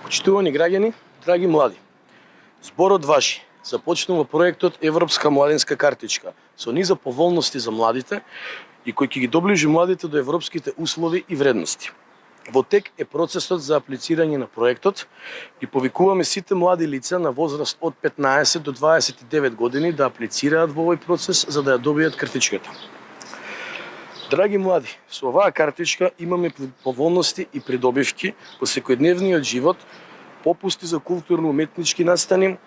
Почитувани граѓани, драги млади, зборот важи. Започнува проектот Европска младинска картичка со низа поволности за младите и кој ќе ги доближи младите до европските услови и вредности. Во тек е процесот за аплицирање на проектот и повикуваме сите млади лица на возраст од 15 до 29 години да аплицираат во овој процес за да ја добијат картичката. Драги млади, со оваа картичка имаме поволности и придобивки во секојдневниот живот, попусти за културно-уметнички настани,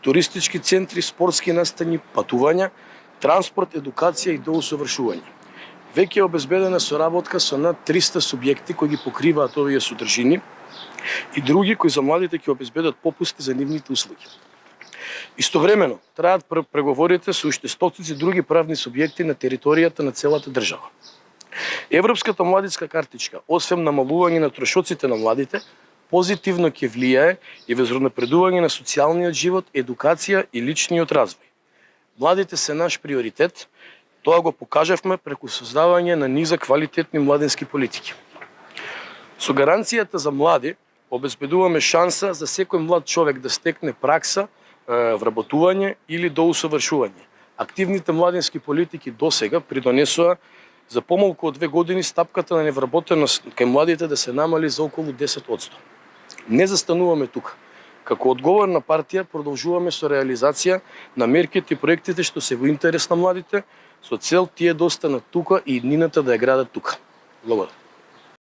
туристички центри, спортски настани, патувања, транспорт, едукација и доусовршување. Веќе е обезбедена соработка со над 300 субјекти кои ги покриваат овие содржини и други кои за младите ќе обезбедат попусти за нивните услуги. Истовремено, траат преговорите со уште стотици други правни субјекти на територијата на целата држава. Европската младинска картичка, освен намалување на трошоците на младите, позитивно ќе влијае и врз напредување на социјалниот живот, едукација и личниот развој. Младите се наш приоритет, тоа го покажавме преку создавање на низа квалитетни младински политики. Со гаранцијата за млади обезбедуваме шанса за секој млад човек да стекне пракса, вработување или доусовршување. Активните младински политики досега придонесоа за помалку од 2 години стапката на невработеност кај младите да се намали за околу 10%. Не застануваме тука. Како одговорна партија продолжуваме со реализација на мерките и проектите што се во интерес на младите, со цел тие да останат тука и иднината да ја градат тука. Благодарам.